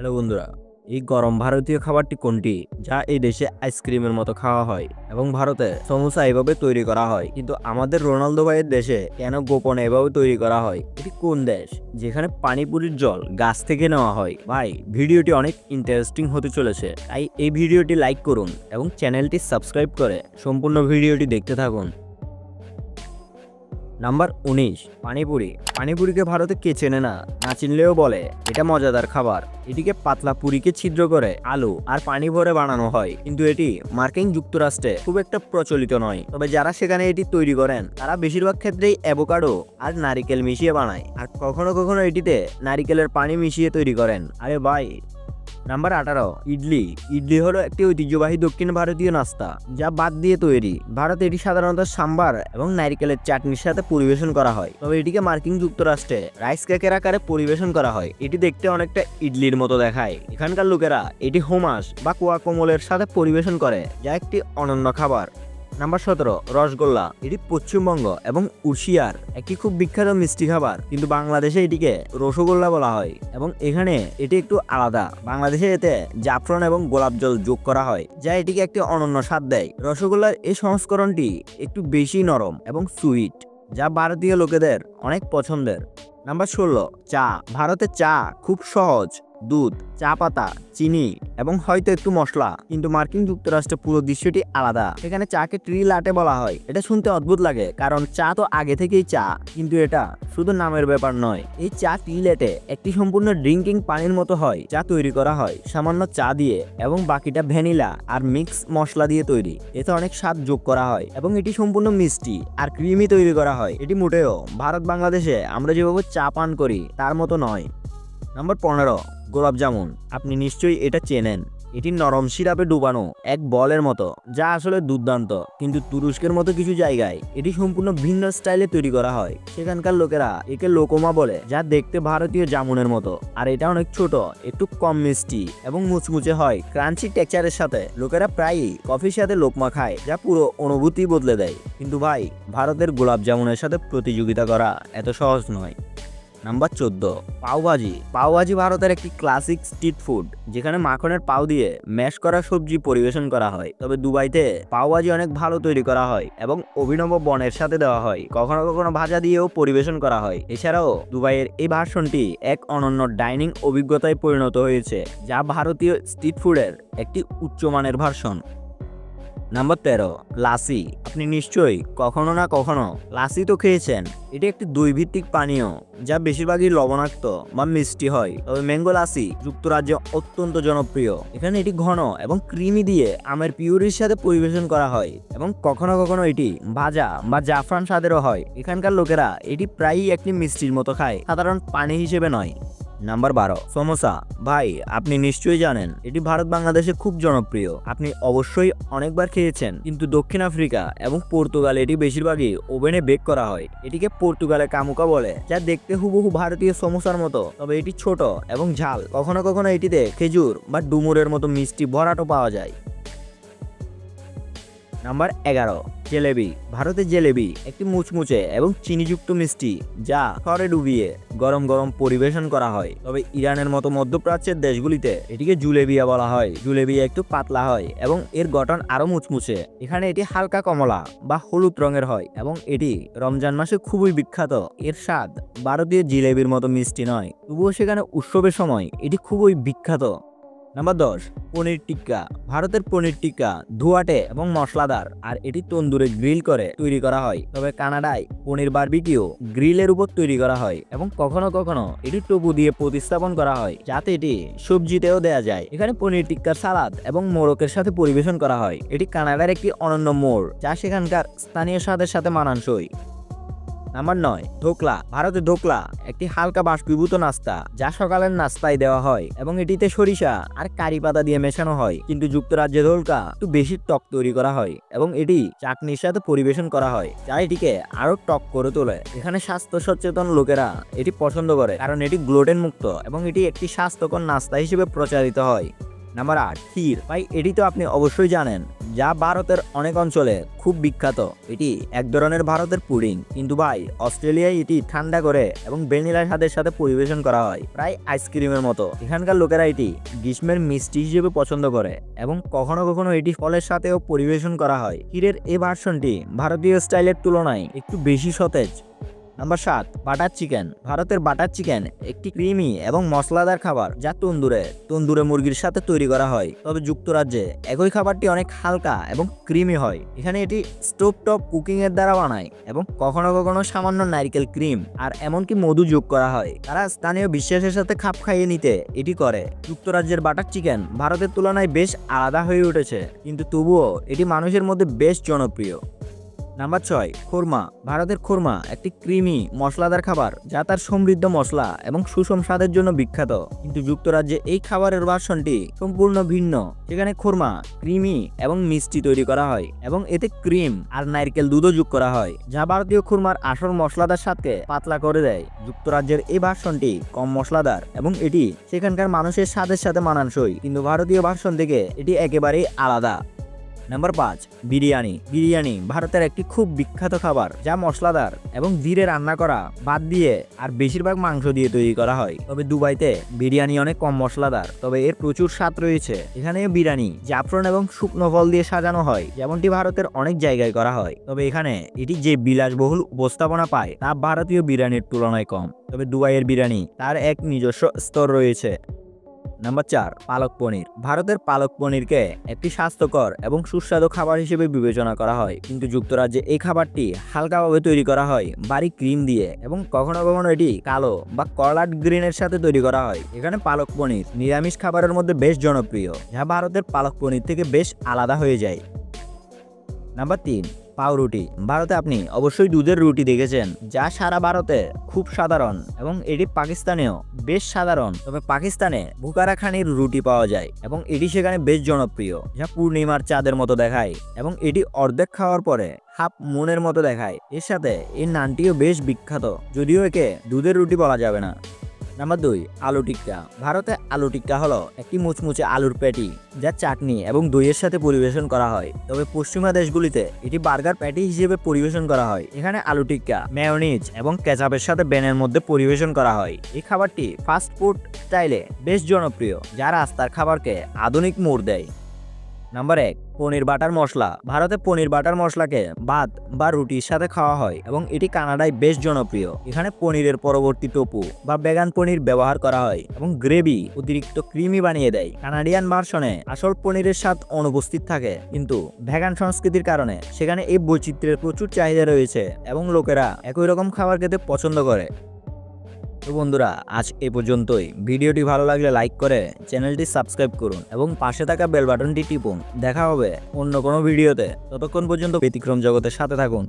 Hello বন্ধুরা, এই গরম ভারতীয় খাবারটি কোনটি যা এই দেশে আইসক্রিমের মতো খাওয়া হয় এবং ভারতে সমোসা এভাবে তৈরি করা হয়, কিন্তু আমাদের রোনালদো ভাইয়ের দেশে কেন গোপনে এভাবে তৈরি করা হয়? এটি কোন দেশ যেখানে পানিপুরির জল গাছ থেকে নেওয়া হয়? ভাই, ভিডিওটি অনেক ইন্টারেস্টিং হতে চলেছে, তাই এই ভিডিওটি লাইক করুন এবং চ্যানেলটি সাবস্ক্রাইব করে সম্পূর্ণ ভিডিওটি দেখতে থাকুন। নাম্বার 19, পানিপুরি। পানিপুরিকে ভারতে কে চেনে না? না চিনলেও বলে এটা মজাদার খাবার। এটিকে পাতলা পুরিকে ছিদ্র করে আলু আর পানি ভরে বানানো হয়, কিন্তু এটি মার্কিন যুক্তরাষ্ট্রে খুব একটা প্রচলিত নয়। তবে যারা সেখানে এটি তৈরি করেন তারা বেশিরভাগ ক্ষেত্রেই অ্যাভোকাডো আর নারিকেল মিশিয়ে বানায়, আর কখনো কখনো এটিতে নারিকেলের পানি মিশিয়ে তৈরি করেন। আরে ভাই। নাম্বার 18, ইডলি। ইডলি হলো একটি ঐতিহ্যবাহী দক্ষিণ ভারতীয় নাস্তা যা বাদ দিয়ে তৈরি। ভারতে এটি সাধারণত সাম্বার এবং নারিকেলের চাটনির সাথে পরিবেশন করা হয়, তবে এটিকে মার্কিন যুক্তরাষ্ট্রে রাইস কেকের আকারে পরিবেশন করা হয়। এটি দেখতে অনেকটা ইডলির মতো দেখায়। এখানকার লোকেরা এটি হোমাস বা কুয়া কোমলের সাথে পরিবেশন করে, যা একটি অনন্য খাবার। নাম্বার 17, রসগোল্লা। এটি পশ্চিমবঙ্গ এবং উড়িষ্যার একটি খুব বিখ্যাত মিষ্টি খাবার, কিন্তু বাংলাদেশে এটিকে রসগোল্লা বলা হয় এবং এখানে এটি একটু আলাদা। বাংলাদেশে এতে জাফরান এবং গোলাপ জল যোগ করা হয়, যা এটিকে একটি অনন্য স্বাদ দেয়। রসগোল্লার এই সংস্করণটি একটু বেশি নরম এবং সুইট, যা ভারতীয় লোকেদের অনেক পছন্দের। নাম্বার 16, চা। ভারতে চা খুব সহজ। দুধ, চা পাতা, চিনি এবং হয়তো একটু মশলা, কিন্তু মার্কিন যুক্তরাষ্ট্রে পুরো দৃশ্যটি আলাদা। এখানে চাকে ট্রি লাটে বলা হয়। এটা শুনতে অদ্ভুত লাগে কারণ চা তো আগে থেকেই চা, কিন্তু এটা শুধু নামের ব্যাপার নয়। এই চা টি লেটে একটি সম্পূর্ণ ড্রিঙ্কিং পানির মতো হয়, যা তৈরি করা হয় সামান্য চা দিয়ে এবং বাকিটা ভ্যানিলা আর মিক্স মশলা দিয়ে তৈরি। এতে অনেক স্বাদ যোগ করা হয় এবং এটি সম্পূর্ণ মিষ্টি আর ক্রিমি তৈরি করা হয়। এটি মোটেও ভারত বাংলাদেশে আমরা যেভাবে চা পান করি তার মতো নয়। নাম্বার 15, গোলাপ জামুন। আপনি নিশ্চয়ই এটা চেনেন। এটি নরম সিরাপে ডুবানো এক বলের মতো, যা আসলে দুর্দান্ত, কিন্তু তুরস্কের মতো কিছু জায়গায় এটি সম্পূর্ণ ভিন্ন স্টাইলে তৈরি করা হয়। সেখানকার লোকেরা একে লোকমা বলে, যা দেখতে ভারতীয় জামুনের মতো, আর এটা অনেক ছোট, একটু কম মিষ্টি এবং মুচমুচে হয় ক্রাঞ্চি টেক্সচারের সাথে। লোকেরা প্রায়ই কফির সাথে লোকমা খায়, যা পুরো অনুভূতি বদলে দেয়। কিন্তু ভাই, ভারতের গোলাপ জামুনের সাথে প্রতিযোগিতা করা এত সহজ নয়। নাম্বার 14, পাওভাজি। পাওভাজি ভারতের একটি ক্লাসিক স্ট্রিট ফুড, যেখানে মাখনের পাও দিয়ে ম্যাশ করা সবজি পরিবেশন করা হয়। তবে দুবাইতে পাওভাজি অনেক ভালো তৈরি করা হয় এবং অভিনব বনের সাথে দেওয়া হয়। কখনো কখনো ভাজা দিয়েও পরিবেশন করা হয়। এছাড়াও দুবাইয়ের এই ভার্সনটি এক অনন্য ডাইনিং অভিজ্ঞতায় পরিণত হয়েছে, যা ভারতীয় স্ট্রিট ফুডের একটি উচ্চমানের ভার্সন। নাম্বার 13, লাসি। আপনি নিশ্চয়ই কখনো না কখনো লাসি তো খেয়েছেন। এটি একটি দই ভিত্তিক পানীয়, যা বেশিরভাগই লবণাক্ত বা মিষ্টি হয়, তবে ম্যাঙ্গো লাসি যুক্তরাজ্যে অত্যন্ত জনপ্রিয়। এখানে এটি ঘন এবং ক্রিমি দিয়ে আমের পিউরির সাথে পরিবেশন করা হয় এবং কখনো কখনো এটি ভাজা বা জাফরান স্বাদেরও হয়। এখানকার লোকেরা এটি প্রায়ই একটি মিষ্টির মতো খায়, সাধারণ পানি হিসেবে নয়। নাম্বার 12, সমোসা। ভাই, আপনি নিশ্চয়ই জানেন এটি ভারত বাংলাদেশে খুব জনপ্রিয়। আপনি অবশ্যই অনেকবার খেয়েছেন, কিন্তু দক্ষিণ আফ্রিকা এবং পর্তুগালে এটি বেশিরভাগই ওভেনে বেক করা হয়। এটিকে পর্তুগালে কামুকা বলে, যা দেখতে হুবহু ভারতীয় সমোসার মতো, তবে এটি ছোট এবং ঝাল। কখনো কখনো এটিতে খেজুর বা ডুমুরের মতো মিষ্টি ভরাটও পাওয়া যায়। নাম্বার 11, জেলেবি। ভারতের জেলেবি একটি মুচমুচে এবং চিনিযুক্ত মিষ্টি, যা খড়ে ডুবিয়ে গরম গরম পরিবেশন করা হয়। তবে ইরানের মতো মধ্যপ্রাচ্যের দেশগুলিতে এটিকে জুলেবিয়া বলা হয়। জুলেবিয়া একটু পাতলা হয় এবং এর গঠন আরো মুচমুচে। এখানে এটি হালকা কমলা বা হলুদ রঙের হয় এবং এটি রমজান মাসে খুবই বিখ্যাত। এর স্বাদ ভারতীয় জিলেবির মতো মিষ্টি নয়, তবুও সেখানে উৎসবের সময় এটি খুবই বিখ্যাত। নাম্বার 10, পনির টিক্কা। ভারতের পনির টিক্কা ধোয়াটে এবং মশলাদার, আর এটি তন্দুরে গ্রিল করে তৈরি করা হয়। তবে কানাডায় পনির বারবিকিউ গ্রিলের উপর তৈরি করা হয় এবং কখনো কখনো এটি টোপু দিয়ে প্রতিস্থাপন করা হয়, যাতে এটি সবজিতেও দেয়া যায়। এখানে পনির টিক্কার সালাদ এবং মোরকের সাথে পরিবেশন করা হয়। এটি কানাডার একটি অনন্য মোড়, যা সেখানকার স্থানীয় স্বাদের সাথে মানানসই। নাম্বার 9, ধোকলা। ভারতে ধোকলা একটি হালকা বাষ্পীভূত নাস্তা, যা সকালের নাস্তায় দেওয়া হয় এবং এটিতে সরিষা আর কারি পাতা দিয়ে মেশানো হয়। কিন্তু যুক্তরাজ্যে ধোকলা একটু বেশি টক তৈরি করা হয় এবং এটি চাটনির সাথে পরিবেশন করা হয়, যা এটিকে আরো টক করে তোলে। এখানে স্বাস্থ্য সচেতন লোকেরা এটি পছন্দ করে কারণ এটি গ্লুটেন মুক্ত এবং এটি একটি স্বাস্থ্যকর নাস্তা হিসেবে প্রচারিত হয়। নাম্বার 8, ক্ষীর। ভাই, এটি তো আপনি অবশ্যই জানেন। যা ভারতের অনেক অঞ্চলে খুব বিখ্যাত। এটি এক ধরনের ভারতের পুডিং, কিন্তু ভাই অস্ট্রেলিয়ায় এটি ঠান্ডা করে এবং ভ্যানিলা স্বাদের সাথে পরিবেশন করা হয়, প্রায় আইসক্রিমের মতো। এখানকার লোকেরা এটি গ্রীষ্মের মিষ্টি হিসেবে পছন্দ করে এবং কখনো কখনো এটি ফলের সাথেও পরিবেশন করা হয়। ক্ষীরের এই ভার্সনটি ভারতীয় স্টাইলের তুলনায় একটু বেশি সতেজ। Number 7, butter chicken. ভারতের বাটার চিকেন একটি ক্রিমি এবং মশলাদার খাবার যা তন্দুরে মুরগির সাথে তৈরি করা হয়। তবে যুক্তরাজ্যে একই খাবারটি অনেক হালকা এবং ক্রিমি হয়। এখানে এটি স্টোভ টপ কুকিং এর দ্বারা বানায় এবং কখনো কখনো সামান্য নারকেল ক্রিম আর এমনকি মধু যোগ করা হয়। তারা স্থানীয় বিশ্বাসের সাথে খাপ খাইয়ে নিতে এটি করে। যুক্তরাজ্যের বাটার চিকেন ভারতের তুলনায় বেশ আলাদা হয়ে উঠেছে, কিন্তু তবুও এটি মানুষের মধ্যে বেশ জনপ্রিয়। নাম্বার 6, খুরমা। ভারতের খুরমা একটি ক্রিমি মশলাদার খাবার যা তার সমৃদ্ধ মশলা এবং সুষম স্বাদের জন্য বিখ্যাত, কিন্তু যুক্তরাজ্যে এই খাবারের ভার্সনটি সম্পূর্ণ ভিন্ন। সেখানে খুরমা ক্রিমি এবং মিষ্টি তৈরি করা হয় এবং এতে ক্রিম আর নারকেল দুধও যোগ করা হয়, যা ভারতীয় খুরমার আসল মশলাদার স্বাদকে পাতলা করে দেয়। যুক্তরাজ্যের এই ভার্সনটি কম মশলাদার এবং এটি সেখানকার মানুষের স্বাদের সাথে মানানসই, কিন্তু ভারতীয় ভার্সন থেকে এটি একেবারেই আলাদা। নাম্বার 5, বিরিয়ানি। বিরিয়ানি ভারতের একটি খুব বিখ্যাত খাবার যা মশলাদার এবং ধীরে রান্না করা বাদ দিয়ে আর বেশিরভাগ মাংস দিয়ে তৈরি করা হয়। তবে দুবাইতে বিরিয়ানি অনেক কম মশলাদার, তবে এর প্রচুর স্বাদ রয়েছে। এখানে বিরিয়ানি জাফরান এবং শুকনো ফল দিয়ে সাজানো হয়, যেমনটি ভারতের অনেক জায়গায় করা হয়। তবে এখানে এটি যে বিলাসবহুল উপস্থাপনা পায় তা ভারতীয় বিরিয়ানির তুলনায় কম। তবে দুবাইয়ের বিরিয়ানি তার এক নিজস্ব স্তর রয়েছে। নাম্বার 4, পালক পনির। ভারতের পালক পনিরকে একটি স্বাস্থ্যকর এবং সুস্বাদু খাবার হিসেবে বিবেচনা করা হয়, কিন্তু যুক্তরাজ্যে এই খাবারটি হালকাভাবে তৈরি করা হয় বারিক ক্রিম দিয়ে এবং কখনো কখনো এটি কালো বা কলাট গ্রিনের সাথে তৈরি করা হয়। এখানে পালক পনির নিরামিষ খাবারের মধ্যে বেশ জনপ্রিয়, যা ভারতের পালক পনির থেকে বেশ আলাদা হয়ে যায়। নাম্বার 3, পাউরুটি। ভারতে আপনি অবশ্যই দুধের রুটি দেখেছেন, যা সারা ভারতে খুব সাধারণ এবং এটি পাকিস্তানেও বেশ সাধারণ। তবে পাকিস্তানে বুকারা খানির রুটি পাওয়া যায় এবং এটি সেখানে বেশ জনপ্রিয়, যা পূর্ণিমার চাঁদের মতো দেখায় এবং এটি অর্ধেক খাওয়ার পরে হাফ মুনের মতো দেখায়। এর সাথে এই নানটিও বেশ বিখ্যাত, যদিও একে দুধের রুটি বলা যাবে না। নাম্বার 2, আলু টিক্কা। ভারতে আলু টিক্কা হলো একটি মুচমুচে আলুর প্যাটি যা চাটনি এবং দইয়ের সাথে পরিবেশন করা হয়। তবে পশ্চিমা দেশগুলিতে এটি বার্গার প্যাটি হিসেবে পরিবেশন করা হয়। এখানে আলু টিক্কা মেয়োনিজ এবং কেচাপের সাথে ব্যানের মধ্যে পরিবেশন করা হয়। এই খাবারটি ফাস্ট ফুড স্টাইলে বেশ জনপ্রিয়, যা রাস্তার খাবারকে আধুনিক মোড় দেয়। নাম্বার 1, পনির বাটার মশলা। ভারতে পনির বাটার মশলাকে ভাত বা রুটির সাথে খাওয়া হয় এবং এটি কানাডায় বেশ জনপ্রিয়। এখানে পনিরের পরবর্তী টোপু বা ভেগান পনির ব্যবহার করা হয় এবং গ্রেভি অতিরিক্ত ক্রিমি বানিয়ে দেয়। কানাডিয়ান ভার্সনে আসল পনিরের স্বাদ অনুপস্থিত থাকে, কিন্তু ভেগান সংস্কৃতির কারণে সেখানে এই বৈচিত্র্যের প্রচুর চাহিদা রয়েছে এবং লোকেরা একই রকম খাবার খেতে পছন্দ করে। তো বন্ধুরা, আজ এ পর্যন্তই। ভিডিওটি ভালো লাগলে লাইক করে চ্যানেলটি সাবস্ক্রাইব করুন এবং পাশে থাকা বেল বাটনটি টিপুন। দেখা হবে অন্য কোনো ভিডিওতে। ততক্ষণ পর্যন্ত ব্যতিক্রম জগতের সাথে থাকুন।